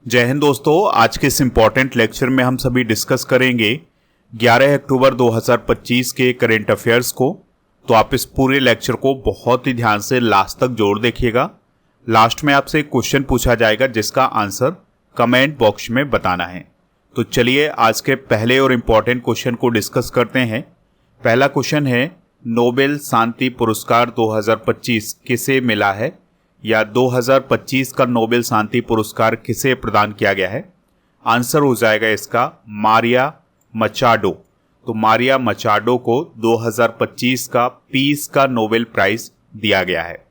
जय हिंद दोस्तों। आज के इस इम्पॉर्टेंट लेक्चर में हम सभी डिस्कस करेंगे 11 अक्टूबर 2025 के करेंट अफेयर्स को। तो आप इस पूरे लेक्चर को बहुत ही ध्यान से लास्ट तक जोड़ देखिएगा। लास्ट में आपसे एक क्वेश्चन पूछा जाएगा जिसका आंसर कमेंट बॉक्स में बताना है। तो चलिए आज के पहले और इम्पॉर्टेंट क्वेश्चन को डिस्कस करते हैं। पहला क्वेश्चन है, नोबेल शांति पुरस्कार 2025 किसे मिला है, या 2025 का नोबेल शांति पुरस्कार किसे प्रदान किया गया है। आंसर हो जाएगा इसका मारिया मचाडो। तो मारिया मचाडो को 2025 का पीस का नोबेल प्राइज दिया गया है।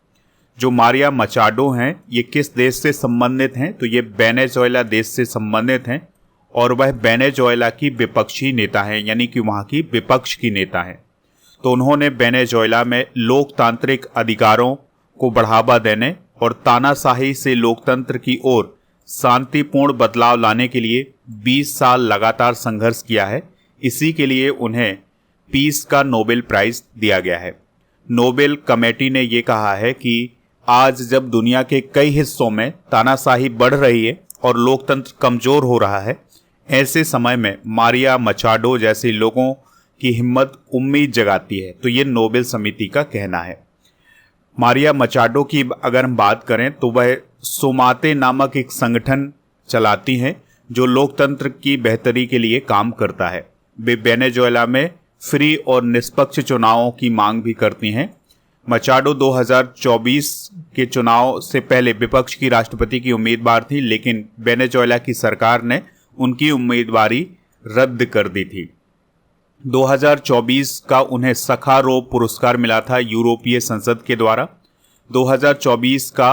जो मारिया मचाडो हैं ये किस देश से संबंधित हैं, तो ये वेनेजुएला देश से संबंधित हैं और वह वेनेजुएला की विपक्षी नेता हैं, यानी कि वहाँ की विपक्ष की नेता हैं। तो उन्होंने वेनेजुएला में लोकतांत्रिक अधिकारों को बढ़ावा देने और तानाशाही से लोकतंत्र की ओर शांतिपूर्ण बदलाव लाने के लिए 20 साल लगातार संघर्ष किया है। इसी के लिए उन्हें पीस का नोबेल प्राइज दिया गया है। नोबेल कमेटी ने ये कहा है कि आज जब दुनिया के कई हिस्सों में तानाशाही बढ़ रही है और लोकतंत्र कमजोर हो रहा है, ऐसे समय में मारिया मचाडो जैसे लोगों की हिम्मत उम्मीद जगाती है। तो ये नोबेल समिति का कहना है। मारिया मचाडो की अगर हम बात करें तो वह सोमाते नामक एक संगठन चलाती हैं जो लोकतंत्र की बेहतरी के लिए काम करता है। वे वेनेजुएला में फ्री और निष्पक्ष चुनावों की मांग भी करती हैं। मचाडो 2024 के चुनाव से पहले विपक्ष की राष्ट्रपति की उम्मीदवार थी, लेकिन वेनेजुएला की सरकार ने उनकी उम्मीदवारी रद्द कर दी थी। 2024 का उन्हें सखारोव पुरस्कार मिला था यूरोपीय संसद के द्वारा। 2024 का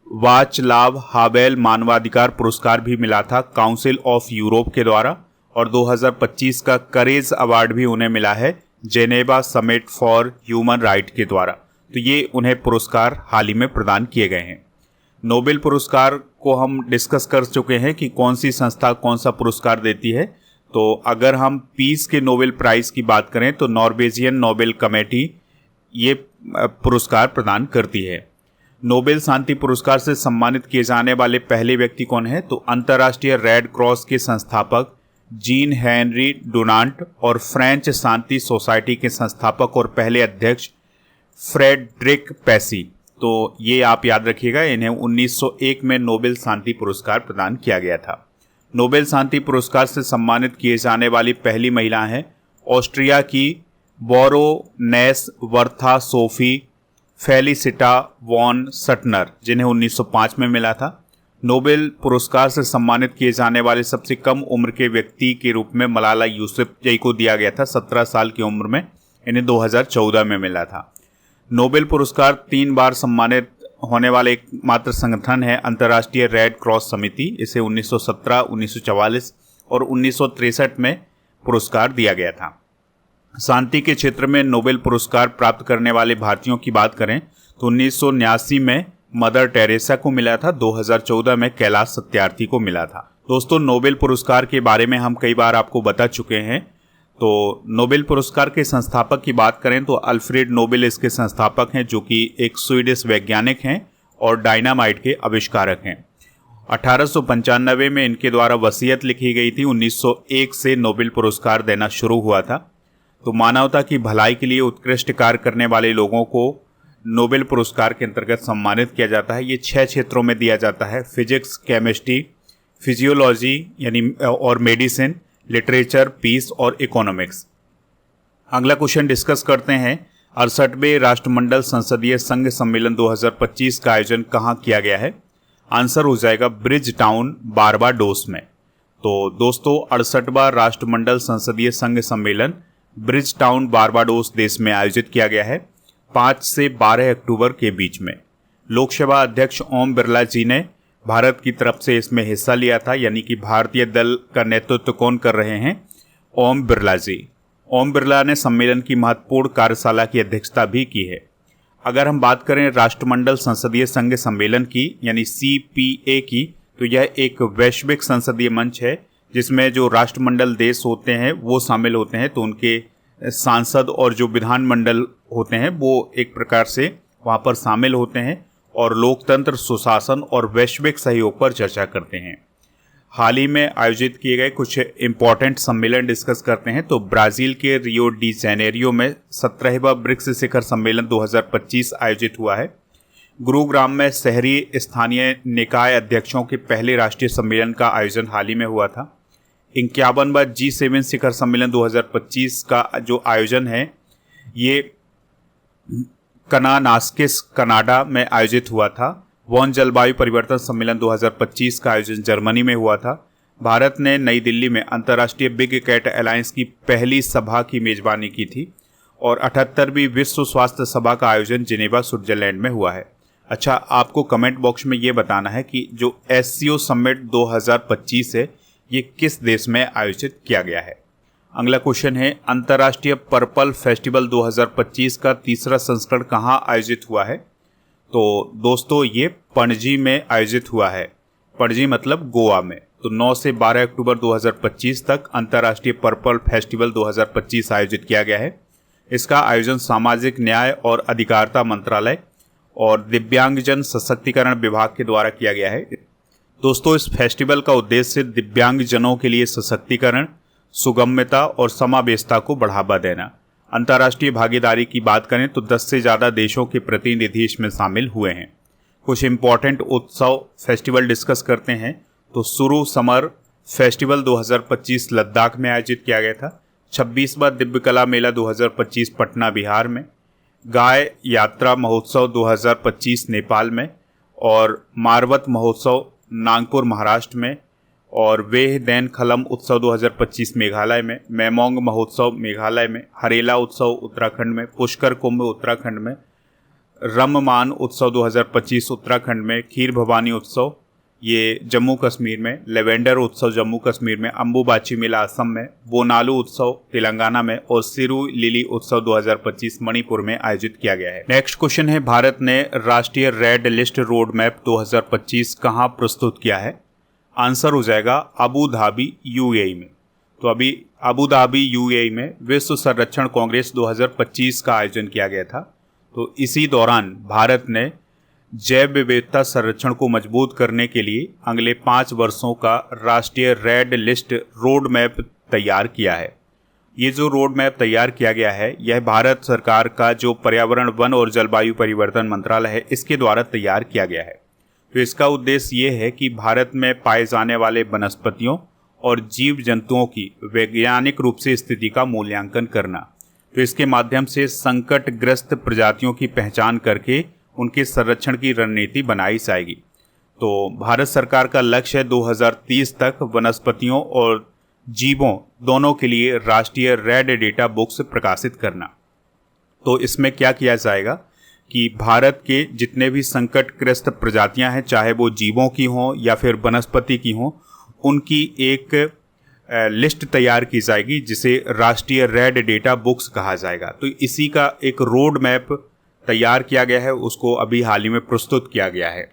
वाचलाव हावेल मानवाधिकार पुरस्कार भी मिला था काउंसिल ऑफ यूरोप के द्वारा। और 2025 का करेज अवार्ड भी उन्हें मिला है Geneva summit for human right के द्वारा। तो ये उन्हें पुरस्कार हाल ही में प्रदान किए गए हैं। नोबेल पुरस्कार को हम डिस्कस कर चुके हैं कि कौन सी संस्था कौन सा पुरस्कार देती है। तो अगर हम पीस के नोबेल प्राइज की बात करें तो नॉर्वेजियन नोबेल कमेटी ये पुरस्कार प्रदान करती है। नोबेल शांति पुरस्कार से सम्मानित किए जाने वाले पहले व्यक्ति कौन है, तो अंतर्राष्ट्रीय रेड क्रॉस के संस्थापक जीन हेनरी डुनांट और फ्रेंच शांति सोसाइटी के संस्थापक और पहले अध्यक्ष फ्रेडरिक पैसी। तो ये आप याद रखिएगा, इन्हें 1901 में नोबेल शांति पुरस्कार प्रदान किया गया था। नोबेल शांति पुरस्कार से सम्मानित किए जाने वाली पहली महिला हैं ऑस्ट्रिया की बोरोनेस वर्था सोफी फेलिसिटा वॉन सटनर, जिन्हें 1905 में मिला था। नोबेल पुरस्कार से सम्मानित किए जाने वाले सबसे कम उम्र के व्यक्ति के रूप में मलाला यूसुफजई को दिया गया था। 17 साल की उम्र में इन्हें 2014 में मिला था। नोबेल पुरस्कार 3 बार सम्मानित होने वाले एकमात्र संगठन है अंतर्राष्ट्रीय रेड क्रॉस समिति। इसे 1917, 1944 और 1963 में पुरस्कार दिया गया था। शांति के क्षेत्र में नोबेल पुरस्कार प्राप्त करने वाले भारतीयों की बात करें तो 1979 में मदर टेरेसा को मिला था। 2014 में कैलाश सत्यार्थी को मिला था। दोस्तों, नोबेल पुरस्कार के बारे में हम कई बार आपको बता चुके हैं। तो नोबेल पुरस्कार के संस्थापक की बात करें तो अल्फ्रेड नोबेल इसके संस्थापक हैं, जो कि एक स्वीडिश वैज्ञानिक हैं और डायनामाइट के आविष्कारक हैं। 1895 में इनके द्वारा वसीयत लिखी गई थी। 1901 से नोबेल पुरस्कार देना शुरू हुआ था। तो मानवता की भलाई के लिए उत्कृष्ट कार्य करने वाले लोगों को नोबेल पुरस्कार के अंतर्गत सम्मानित किया जाता है। ये 6 क्षेत्रों में दिया जाता है: फिजिक्स, केमिस्ट्री, फिजियोलॉजी यानी और मेडिसिन, लिटरेचर, पीस और इकोनॉमिक्स। अगला क्वेश्चन डिस्कस करते हैं, 68वें राष्ट्रमंडल संसदीय संघ सम्मेलन 2025 का आयोजन कहाँ किया गया है। आंसर हो जाएगा ब्रिज टाउन, बारबाडोस में। तो दोस्तों, 68वां राष्ट्रमंडल संसदीय संघ सम्मेलन ब्रिज टाउन, बारबाडोस देश में आयोजित किया गया है 5 से 12 अक्टूबर के बीच में। लोकसभा अध्यक्ष ओम बिरला जी ने भारत की तरफ से इसमें हिस्सा लिया था, यानी कि भारतीय दल का नेतृत्व कौन कर रहे हैं, ओम बिरला जी। ओम बिरला ने सम्मेलन की महत्वपूर्ण कार्यशाला की अध्यक्षता भी की है। अगर हम बात करें राष्ट्रमंडल संसदीय संघ सम्मेलन की यानी CPA की, तो यह एक वैश्विक संसदीय मंच है जिसमें जो राष्ट्रमंडल देश होते हैं वो शामिल होते हैं। तो उनके सांसद और जो विधानमंडल होते हैं वो एक प्रकार से वहाँ पर शामिल होते हैं और लोकतंत्र, सुशासन और वैश्विक सहयोग पर चर्चा करते हैं। हाल ही में आयोजित किए गए कुछ इम्पॉर्टेंट सम्मेलन डिस्कस करते हैं। तो ब्राज़ील के रियो डी जेनेरियो में 17वां ब्रिक्स शिखर सम्मेलन 2025 आयोजित हुआ है। गुरुग्राम में शहरी स्थानीय निकाय अध्यक्षों के पहले राष्ट्रीय सम्मेलन का आयोजन हाल ही में हुआ था। 51वां G7 शिखर सम्मेलन 2025 का जो आयोजन है ये कनानास्किस कनाडा में आयोजित हुआ था। वॉन जलवायु परिवर्तन सम्मेलन 2025 का आयोजन जर्मनी में हुआ था। भारत ने नई दिल्ली में अंतर्राष्ट्रीय बिग कैट अलायंस की पहली सभा की मेजबानी की थी और 78वीं विश्व स्वास्थ्य सभा का आयोजन जिनेवा, स्विट्जरलैंड में हुआ है। अच्छा, आपको कमेंट बॉक्स में ये बताना है कि जो SCO समिट 2025 है ये किस देश में आयोजित किया गया है। अगला क्वेश्चन है, अंतर्राष्ट्रीय पर्पल फेस्टिवल 2025 का तीसरा संस्करण कहाँ आयोजित हुआ है? तो दोस्तों ये पणजी में आयोजित हुआ है। पणजी मतलब गोवा में। तो 9 से 12 अक्टूबर 2025 तक अंतर्राष्ट्रीय पर्पल फेस्टिवल 2025 आयोजित किया गया है। इसका आयोजन सामाजिक न्याय और अधिकारिता मंत्रालय और दिव्यांगजन सशक्तिकरण विभाग के द्वारा किया गया है। दोस्तों इस फेस्टिवल का उद्देश्य दिव्यांगजनों के लिए सशक्तिकरण, सुगम्यता और समावेशिता को बढ़ावा देना। अंतर्राष्ट्रीय भागीदारी की बात करें तो 10 से ज़्यादा देशों के प्रतिनिधि इसमें शामिल हुए हैं। कुछ इम्पॉर्टेंट उत्सव फेस्टिवल डिस्कस करते हैं। तो सुरु समर फेस्टिवल 2025 लद्दाख में आयोजित किया गया था। 26वां दिव्य कला मेला 2025 पटना, बिहार में। गाय यात्रा महोत्सव 2025 नेपाल में और मारवत महोत्सव नागपुर, महाराष्ट्र में और वेह दैन खलम उत्सव 2025 मेघालय में। मैमोंग महोत्सव मेघालय में। हरेला उत्सव उत्तराखंड में। पुष्कर कुंभ उत्तराखंड में। रममान उत्सव 2025 उत्तराखंड में। खीर भवानी उत्सव ये जम्मू कश्मीर में। लेवेंडर उत्सव जम्मू कश्मीर में। अम्बुबाची मेला असम में। बोनालू उत्सव तेलंगाना में और सिरू लिली उत्सव 2025 मणिपुर में आयोजित किया गया है। नेक्स्ट क्वेश्चन है, भारत ने राष्ट्रीय रेड लिस्ट रोड मैप 2025 कहाँ प्रस्तुत किया है? आंसर हो जाएगा अबू धाबी, UAE में। तो अभी अबू धाबी, UAE में विश्व संरक्षण कांग्रेस 2025 का आयोजन किया गया था। तो इसी दौरान भारत ने जैव विविधता संरक्षण को मजबूत करने के लिए अगले 5 वर्षों का राष्ट्रीय रेड लिस्ट रोड मैप तैयार किया है। ये जो रोड मैप तैयार किया गया है यह भारत सरकार का जो पर्यावरण, वन और जलवायु परिवर्तन मंत्रालय है इसके द्वारा तैयार किया गया है। तो इसका उद्देश्य ये है कि भारत में पाए जाने वाले वनस्पतियों और जीव जंतुओं की वैज्ञानिक रूप से स्थिति का मूल्यांकन करना। तो इसके माध्यम से संकटग्रस्त प्रजातियों की पहचान करके उनके संरक्षण की रणनीति बनाई जाएगी। तो भारत सरकार का लक्ष्य है 2030 तक वनस्पतियों और जीवों दोनों के लिए राष्ट्रीय रेड डेटा बुक्स प्रकाशित करना। तो इसमें क्या किया जाएगा कि भारत के जितने भी संकटग्रस्त प्रजातियां हैं, चाहे वो जीवों की हों या फिर वनस्पति की हों, उनकी एक लिस्ट तैयार की जाएगी जिसे राष्ट्रीय रेड डेटा बुक्स कहा जाएगा। तो इसी का एक रोड मैप तैयार किया गया है, उसको अभी हाल ही में प्रस्तुत किया गया है।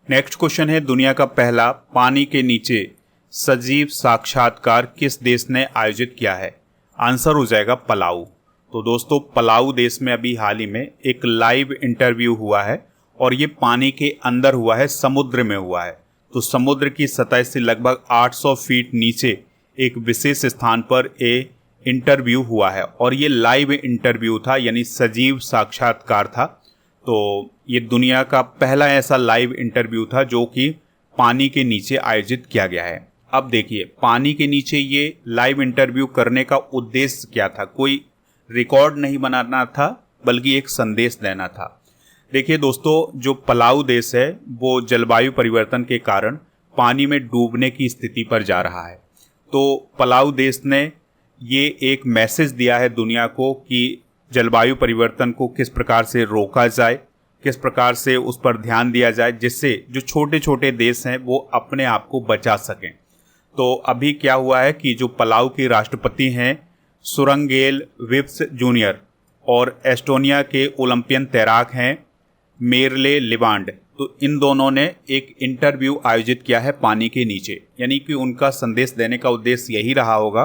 नेक्स्ट क्वेश्चन है, दुनिया का पहला पानी के नीचे सजीव साक्षात्कार किस देश ने आयोजित किया है? आंसर हो जाएगा पलाऊ। तो दोस्तों पलाऊ देश में अभी हाल ही में एक लाइव इंटरव्यू हुआ है और ये पानी के अंदर हुआ है, समुद्र में हुआ है। तो समुद्र की सतह से लगभग 800 फीट नीचे एक विशेष स्थान पर ये इंटरव्यू हुआ है और ये लाइव इंटरव्यू था, यानी सजीव साक्षात्कार था। तो ये दुनिया का पहला ऐसा लाइव इंटरव्यू था जो कि पानी के नीचे आयोजित किया गया है। अब देखिए, पानी के नीचे ये लाइव इंटरव्यू करने का उद्देश्य क्या था? कोई रिकॉर्ड नहीं बनाना था बल्कि एक संदेश देना था। देखिए दोस्तों, जो पलाऊ देश है वो जलवायु परिवर्तन के कारण पानी में डूबने की स्थिति पर जा रहा है। तो पलाऊ देश ने ये एक मैसेज दिया है दुनिया को कि जलवायु परिवर्तन को किस प्रकार से रोका जाए, किस प्रकार से उस पर ध्यान दिया जाए जिससे जो छोटे छोटे देश हैं वो अपने आप को बचा सकें। तो अभी क्या हुआ है कि जो पलाऊ के राष्ट्रपति हैं सुरंगेल विप्स जूनियर और एस्टोनिया के ओलंपियन तैराक हैं मेरले लिबांड, तो इन दोनों ने एक इंटरव्यू आयोजित किया है पानी के नीचे। यानी कि उनका संदेश देने का उद्देश्य यही रहा होगा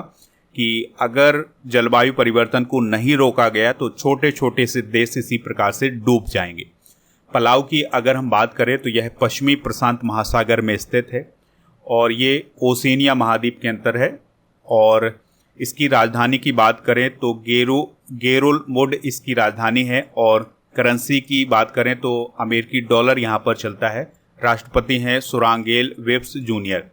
कि अगर जलवायु परिवर्तन को नहीं रोका गया तो छोटे छोटे से देश इसी प्रकार से डूब जाएंगे। पलाऊ की अगर हम बात करें तो यह पश्चिमी प्रशांत महासागर में स्थित है और ये ओशिनिया महाद्वीप के अंदर है। और इसकी राजधानी की बात करें तो गेरोल्ड इसकी राजधानी है। और करेंसी की बात करें तो अमेरिकी डॉलर यहाँ पर चलता है। राष्ट्रपति हैं सुरांगेल वेब्स जूनियर।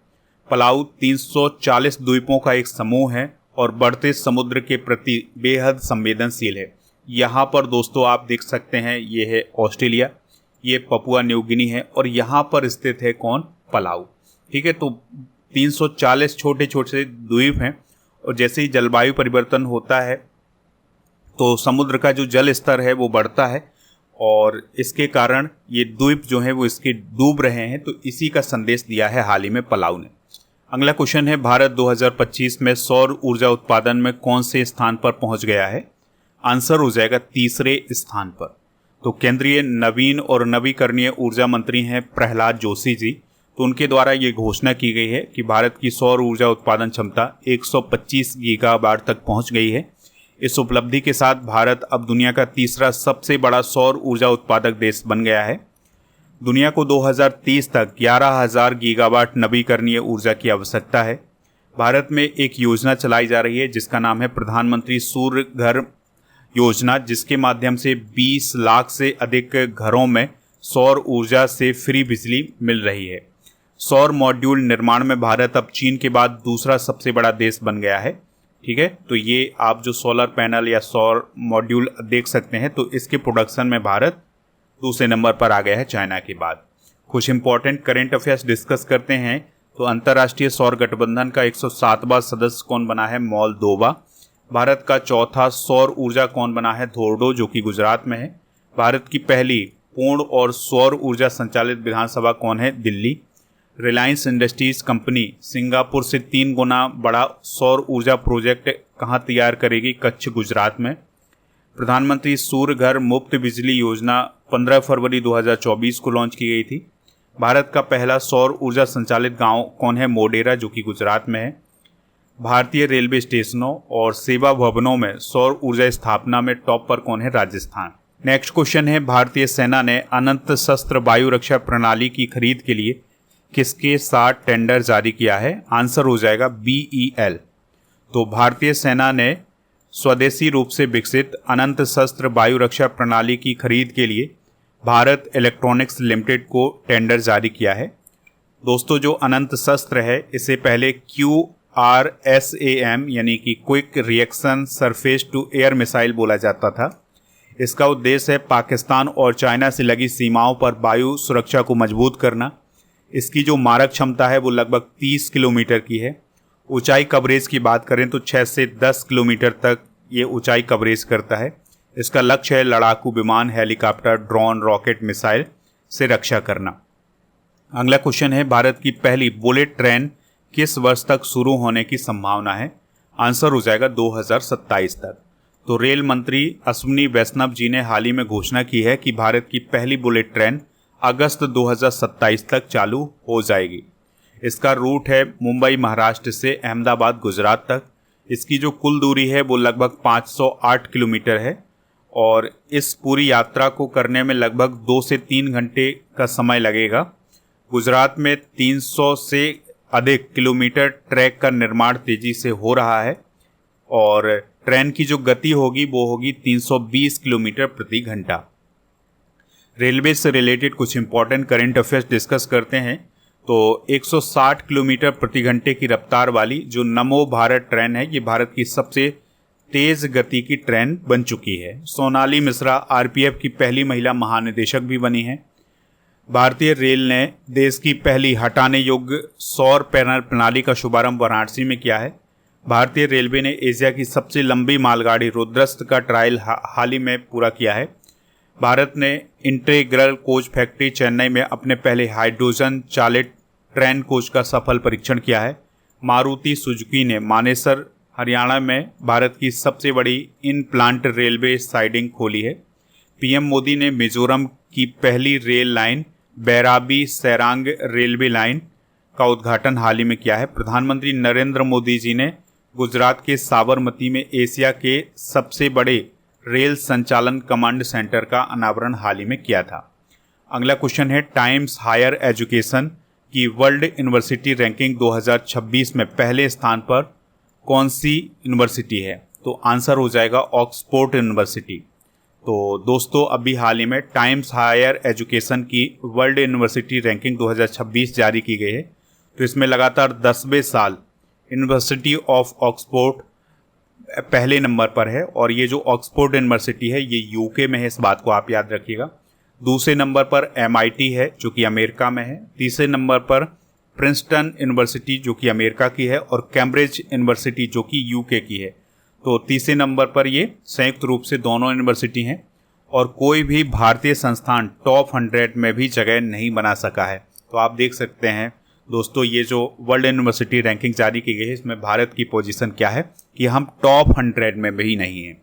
पलाऊ 340 द्वीपों का एक समूह है और बढ़ते समुद्र के प्रति बेहद संवेदनशील है। यहाँ पर दोस्तों आप देख सकते हैं, ये है ऑस्ट्रेलिया, ये पपुआ न्यू गिनी है और यहाँ पर स्थित है कौन? पलाऊ। ठीक है, तो 340 छोटे छोटे द्वीप हैं और जैसे ही जलवायु परिवर्तन होता है तो समुद्र का जो जल स्तर है वो बढ़ता है और इसके कारण ये द्वीप जो है वो इसके डूब रहे हैं। तो इसी का संदेश दिया है हाल ही में पलाऊ ने। अगला क्वेश्चन है, भारत 2025 में सौर ऊर्जा उत्पादन में कौन से स्थान पर पहुंच गया है? आंसर हो जाएगा तीसरे स्थान पर। तो केंद्रीय नवीन और नवीकरणीय ऊर्जा मंत्री हैं प्रहलाद जोशी जी। तो उनके द्वारा ये घोषणा की गई है कि भारत की सौर ऊर्जा उत्पादन क्षमता 125 गीगावाट तक पहुंच गई है। इस उपलब्धि के साथ भारत अब दुनिया का तीसरा सबसे बड़ा सौर ऊर्जा उत्पादक देश बन गया है। दुनिया को 2030 तक 11,000 गीगावाट नवीकरणीय ऊर्जा की आवश्यकता है। भारत में एक योजना चलाई जा रही है जिसका नाम है प्रधानमंत्री सूर्य घर योजना, जिसके माध्यम से 20 लाख से अधिक घरों में सौर ऊर्जा से फ्री बिजली मिल रही है। सौर मॉड्यूल निर्माण में भारत अब चीन के बाद दूसरा सबसे बड़ा देश बन गया है। ठीक है, तो ये आप जो सोलर पैनल या सौर मॉड्यूल देख सकते हैं, तो इसके प्रोडक्शन में भारत दूसरे नंबर पर आ गया है चाइना के बाद। कुछ इंपॉर्टेंट करेंट अफेयर्स डिस्कस करते हैं। तो अंतर्राष्ट्रीय सौर गठबंधन का 107वां सदस्य कौन बना है? मोल्दोवा। भारत का चौथा सौर ऊर्जा कौन बना है? धोर्डो, जो कि गुजरात में है। भारत की पहली पूर्ण और सौर ऊर्जा संचालित विधानसभा कौन है? Delhi. Reliance industries company Singapore से 3 गुना बड़ा सौर ऊर्जा प्रोजेक्ट कहाँ तैयार करेगी? कच्छ, गुजरात में। प्रधानमंत्री सूर्य घर मुफ्त बिजली योजना 15 फरवरी 2024 को लॉन्च की गई थी। भारत का पहला सौर ऊर्जा संचालित गांव कौन है? मोढेरा, जो कि गुजरात में है। भारतीय रेलवे स्टेशनों और सेवा भवनों में सौर ऊर्जा स्थापना में टॉप पर कौन है? राजस्थान। नेक्स्ट क्वेश्चन है, भारतीय सेना ने अनंत शस्त्र वायु रक्षा प्रणाली की खरीद के लिए किसके साथ टेंडर जारी किया है? आंसर हो जाएगा BEL। तो भारतीय सेना ने स्वदेशी रूप से विकसित अनंत शस्त्र वायु रक्षा प्रणाली की खरीद के लिए भारत इलेक्ट्रॉनिक्स लिमिटेड को टेंडर जारी किया है। दोस्तों, जो अनंत शस्त्र है इसे पहले QRSAM यानी कि quick reaction surface to air missile बोला जाता था। इसका उद्देश्य है पाकिस्तान और चाइना से लगी सीमाओं पर वायु सुरक्षा को मजबूत करना। इसकी जो मारक क्षमता है वो लगभग 30 किलोमीटर की है। ऊंचाई कवरेज की बात करें तो 6 से 10 किलोमीटर तक ये ऊंचाई कवरेज करता है। इसका लक्ष्य है लड़ाकू विमान, हेलीकॉप्टर, ड्रोन, रॉकेट, मिसाइल से रक्षा करना। अगला क्वेश्चन है, भारत की पहली बुलेट ट्रेन किस वर्ष तक शुरू होने की संभावना है? आंसर हो जाएगा 2027 तक। तो रेल मंत्री अश्विनी वैष्णव जी ने हाल ही में घोषणा की है कि भारत की पहली बुलेट ट्रेन अगस्त 2027 तक चालू हो जाएगी। इसका रूट है मुंबई महाराष्ट्र से अहमदाबाद गुजरात तक। इसकी जो कुल दूरी है वो लगभग 508 किलोमीटर है और इस पूरी यात्रा को करने में लगभग 2 से 3 घंटे का समय लगेगा। गुजरात में 300 से अधिक किलोमीटर ट्रैक का निर्माण तेजी से हो रहा है और ट्रेन की जो गति होगी वो होगी 320 किलोमीटर प्रति घंटा। रेलवे से रिलेटेड कुछ इंपॉर्टेंट करेंट अफेयर्स डिस्कस करते हैं। तो 160 किलोमीटर प्रति घंटे की रफ्तार वाली जो नमो भारत ट्रेन है, ये भारत की सबसे तेज गति की ट्रेन बन चुकी है। सोनाली मिश्रा RPF की पहली महिला महानिदेशक भी बनी है। भारतीय रेल ने देश की पहली हटाने योग्य सौर पैनल प्रणाली का शुभारंभ वाराणसी में किया है। भारतीय रेलवे ने एशिया की सबसे लंबी मालगाड़ी रुद्रस्त का ट्रायल हाल ही में पूरा किया है। भारत ने इंटीग्रल कोच फैक्ट्री चेन्नई में अपने पहले हाइड्रोजन चालित ट्रेन कोच का सफल परीक्षण किया है। मारुति सुजुकी ने मानेसर हरियाणा में भारत की सबसे बड़ी इन प्लांट रेलवे साइडिंग खोली है। PM मोदी ने मिजोरम की पहली rail line Bairabi Sairang railway line का उद्घाटन हाल ही में किया है। प्रधानमंत्री नरेंद्र मोदी जी ने गुजरात के साबरमती में एशिया के सबसे बड़े रेल संचालन कमांड सेंटर का अनावरण हाल ही में किया था। अगला क्वेश्चन है टाइम्स हायर एजुकेशन की वर्ल्ड यूनिवर्सिटी रैंकिंग 2026 में पहले स्थान पर कौन सी यूनिवर्सिटी है? तो आंसर हो जाएगा ऑक्सफोर्ड यूनिवर्सिटी। तो दोस्तों अभी हाल ही में टाइम्स हायर एजुकेशन की वर्ल्ड यूनिवर्सिटी रैंकिंग 2026 जारी की गई है। तो इसमें लगातार 10वें साल यूनिवर्सिटी ऑफ ऑक्सफोर्ड पहले नंबर पर है, और ये जो ऑक्सफोर्ड यूनिवर्सिटी है ये यूके में है, इस बात को आप याद रखिएगा। दूसरे नंबर पर MIT है जो कि अमेरिका में है। तीसरे नंबर पर प्रिंसटन यूनिवर्सिटी जो कि अमेरिका की है, और कैम्ब्रिज यूनिवर्सिटी जो कि यूके की है। तो तीसरे नंबर पर ये संयुक्त रूप से दोनों यूनिवर्सिटी हैं, और कोई भी भारतीय संस्थान टॉप 100 में भी जगह नहीं बना सका है। तो आप देख सकते हैं दोस्तों, ये जो वर्ल्ड यूनिवर्सिटी रैंकिंग जारी की गई है इसमें भारत की पोजीशन क्या है कि हम टॉप 100 में भी नहीं हैं।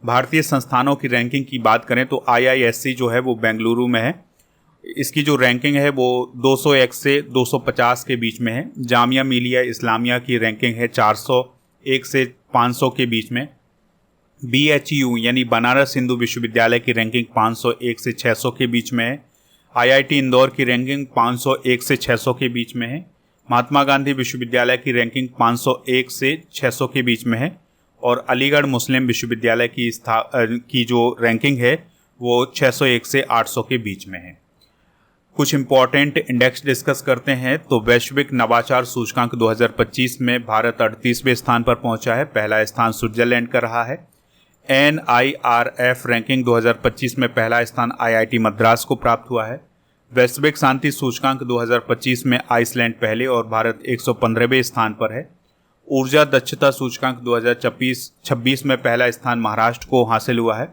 भारतीय संस्थानों की रैंकिंग की बात करें तो IISc जो है वो बेंगलुरु में है। इसकी जो रैंकिंग है वो 201 से 250 के बीच में है। जामिया मिलिया इस्लामिया की रैंकिंग है 401 से 500 के बीच में। BHU यानी बनारस हिंदू विश्वविद्यालय की रैंकिंग 501 से 600 के बीच में है। IIT इंदौर की रैंकिंग 501 से 600 के बीच में है। महात्मा गांधी विश्वविद्यालय की रैंकिंग 501 से 600 के बीच में है, और अलीगढ़ मुस्लिम विश्वविद्यालय की जो रैंकिंग है वो 601 से 800 के बीच में है। कुछ इंपॉर्टेंट इंडेक्स डिस्कस करते हैं। तो वैश्विक नवाचार सूचकांक 2025 में भारत 38वें स्थान पर पहुंचा है। पहला स्थान स्विट्जरलैंड का रहा है। NIRF रैंकिंग 2025 में पहला स्थान IIT मद्रास को प्राप्त हुआ है। वैश्विक शांति सूचकांक 2025 में आइसलैंड पहले और भारत 115वें स्थान पर है। ऊर्जा दक्षता सूचकांक 2026 में पहला स्थान महाराष्ट्र को हासिल हुआ है।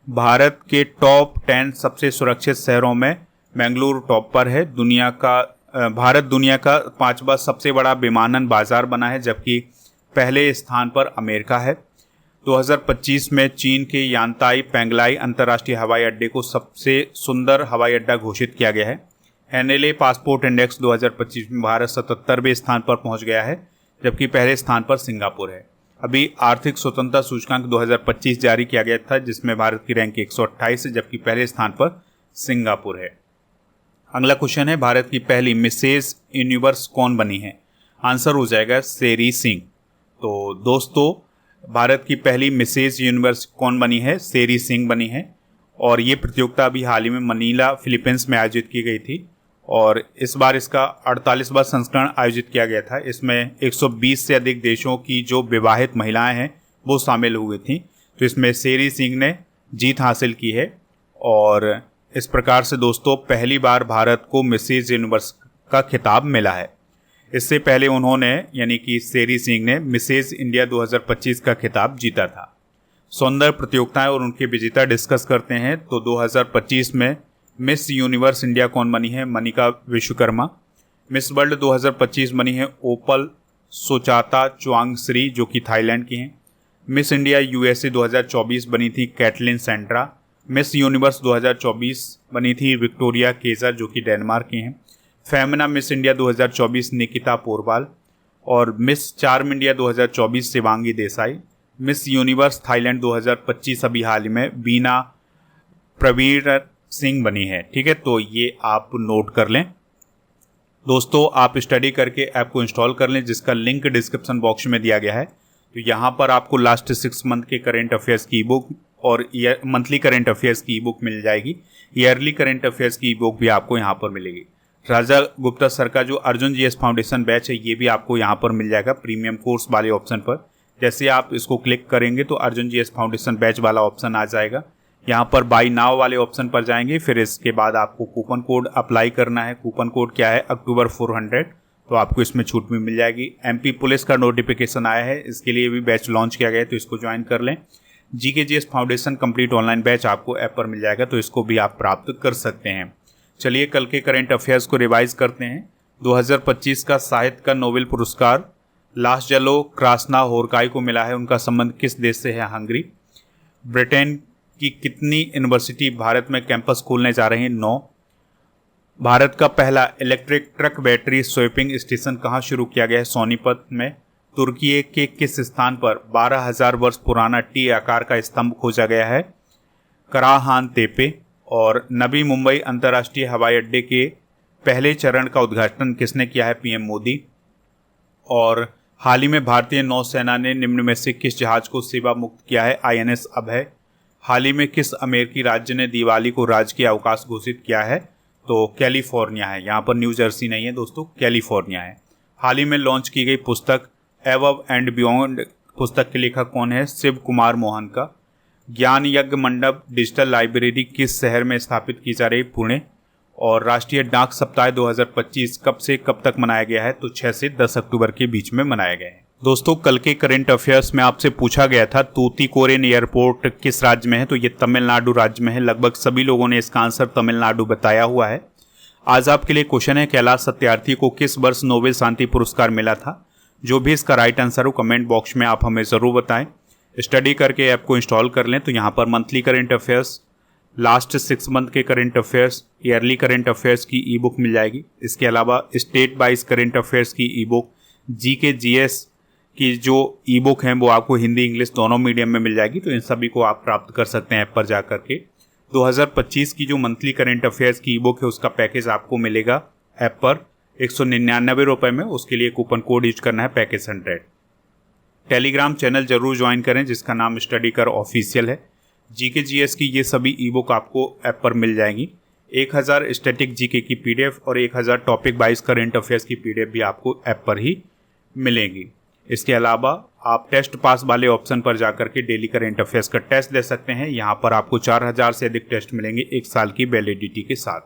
भारत के टॉप 10 सबसे सुरक्षित शहरों में बेंगलुरु टॉप पर है। भारत दुनिया का 5वां सबसे बड़ा विमानन बाजार बना है, जबकि पहले स्थान पर अमेरिका है। 2025 में चीन के यांताई पेंगलाई अंतर्राष्ट्रीय हवाई अड्डे को सबसे सुंदर हवाई अड्डा घोषित किया गया है। NLA पासपोर्ट इंडेक्स 2025 में भारत 77वें स्थान पर पहुंच गया है, जबकि पहले स्थान पर सिंगापुर है। अभी आर्थिक स्वतंत्रता सूचकांक 2025 जारी किया गया था, जिसमें भारत की रैंक 128 है, जबकि पहले स्थान पर सिंगापुर है। अगला क्वेश्चन है भारत की पहली मिसेज यूनिवर्स कौन बनी है? आंसर हो जाएगा सेरी सिंह। तो दोस्तों भारत की पहली मिसेज यूनिवर्स कौन बनी है? सेरी सिंह बनी है, और ये प्रतियोगिता अभी हाल ही में मनीला फिलीपींस में आयोजित की गई थी, और इस बार इसका 48वां संस्करण आयोजित किया गया था। इसमें 120 से अधिक देशों की जो विवाहित महिलाएं हैं वो शामिल हुई थी। तो इसमें सेरी सिंह ने जीत हासिल की है, और इस प्रकार से दोस्तों पहली बार भारत को मिसेज यूनिवर्स का खिताब मिला है। इससे पहले उन्होंने यानी कि सेरी सिंह ने मिसेज इंडिया 2025 का खिताब जीता था। सौंदर्य प्रतियोगिताएं और उनके विजेता डिस्कस करते हैं। तो 2025 में मिस यूनिवर्स इंडिया कौन बनी है? मनिका विश्वकर्मा। मिस वर्ल्ड 2025 बनी है ओपल सोचाता चुआंगश्री जो कि थाईलैंड की हैं। मिस इंडिया USA 2024 बनी थी कैटलिन सेंड्रा। मिस यूनिवर्स 2024 बनी थी विक्टोरिया केजर जो कि डेनमार्क की हैं। फेमिना मिस इंडिया 2024 निकिता पोरवाल, और miss charm India 2024 Shivangi Desai. Miss universe Thailand 2025 अभी हाल ही में बीना प्रवीर सिंह बनी है। ठीक है, तो ये आप नोट कर लें। दोस्तों आप स्टडी करके ऐप को इंस्टॉल कर लें, जिसका लिंक डिस्क्रिप्शन बॉक्स में दिया गया है। तो यहाँ पर आपको लास्ट 6 मंथ के करेंट अफेयर्स की ई बुक और मंथली करेंट अफेयर्स की ई बुक मिल जाएगी। ईयरली करेंट अफेयर्स की ई बुक भी आपको यहाँ पर मिलेगी। राजा गुप्ता सर का जो अर्जुन GS फाउंडेशन बैच है ये भी आपको यहाँ पर मिल जाएगा प्रीमियम कोर्स वाले ऑप्शन पर। जैसे आप इसको क्लिक करेंगे तो अर्जुन GS फाउंडेशन बैच वाला ऑप्शन आ जाएगा। यहाँ पर बाई नाउ वाले ऑप्शन पर जाएंगे, फिर इसके बाद आपको कूपन कोड अप्लाई करना है। कूपन कोड क्या है? अक्टूबर 400। तो आपको इसमें छूट भी मिल जाएगी। MP पुलिस का नोटिफिकेशन आया है, इसके लिए भी बैच लॉन्च किया गया है, तो इसको ज्वाइन कर लें। GK GS foundation complete online batch आपको ऐप पर मिल जाएगा, तो इसको भी आप प्राप्त कर सकते हैं। चलिए कल के करंट अफेयर्स को रिवाइज करते हैं। 2025 का साहित्य का नोबेल पुरस्कार लासजेलो क्रास्नाहोरकाई को मिला है। उनका संबंध किस देश से है? हंगरी। ब्रिटेन की कितनी यूनिवर्सिटी भारत में कैंपस खोलने जा रही हैं? 9। भारत का पहला electric truck battery swapping station कहाँ शुरू किया गया है? सोनीपत में। तुर्की के किस स्थान पर 12,000 वर्ष पुराना T आकार का स्तंभ खोजा गया है? कराहान तेपे। और नवी मुंबई अंतर्राष्ट्रीय हवाई अड्डे के पहले चरण का उद्घाटन किसने किया है? पीएम मोदी। और हाल ही में भारतीय नौसेना ने निम्न में से किस जहाज को सेवा मुक्त किया है? INS अभय। हाल ही में किस अमेरिकी राज्य ने दिवाली को राजकीय अवकाश घोषित किया है? तो कैलिफोर्निया है। यहाँ पर न्यू जर्सी नहीं है दोस्तों, कैलिफोर्निया है। हाल ही में लॉन्च की गई पुस्तक एबव एंड बियॉन्ड पुस्तक के लेखक कौन है? शिव कुमार मोहन का। ज्ञान यज्ञ मंडप डिजिटल लाइब्रेरी किस शहर में स्थापित की जा रही? पुणे। और राष्ट्रीय डाक सप्ताह 2025 कब से कब तक मनाया गया है? तो 6 से 10 अक्टूबर के बीच में मनाया गया है। दोस्तों, कल के करंट अफेयर्स में आपसे पूछा गया था तूतीकोरिन एयरपोर्ट किस राज्य में है? तो ये तमिलनाडु राज्य में है। लगभग सभी लोगों ने इसका आंसर तमिलनाडु बताया हुआ है। आज आपके लिए क्वेश्चन है, कैलाश सत्यार्थी को किस वर्ष नोबेल शांति पुरस्कार मिला था? जो भी इसका राइट आंसर हो कमेंट बॉक्स में आप हमें ज़रूर बताएं। स्टडी करके ऐप को इंस्टॉल कर लें तो यहाँ पर monthly current affairs, last 6 month के current affairs, yearly current affairs की ई बुक मिल जाएगी। इसके अलावा स्टेट वाइज करंट अफेयर्स की ई बुक, GK GS की जो ई बुक हैं वो आपको हिंदी इंग्लिश दोनों मीडियम में मिल जाएगी। तो इन सभी को आप प्राप्त कर सकते हैं ऐप पर जा करके। 2025 की जो मंथली करंट अफेयर्स की ई बुक है उसका पैकेज आपको मिलेगा ऐप पर 199 रुपये में। उसके लिए कूपन कोड यूज करना है पैकेज 100। टेलीग्राम चैनल जरूर ज्वाइन करें जिसका नाम स्टडी कर ऑफिशियल है। GK GS की ये सभी ई बुक आपको ऐप पर मिल जाएंगी। 1000 स्टैटिक GK की PDF और 1000 टॉपिक वाइज करंट अफेयर्स की PDF भी आपको ऐप पर ही मिलेंगी। इसके अलावा आप टेस्ट पास वाले ऑप्शन पर जाकर के डेली करंट अफेयर्स का टेस्ट दे सकते हैं। यहाँ पर आपको 4000 से अधिक टेस्ट मिलेंगे 1 साल की वैलिडिटी के साथ।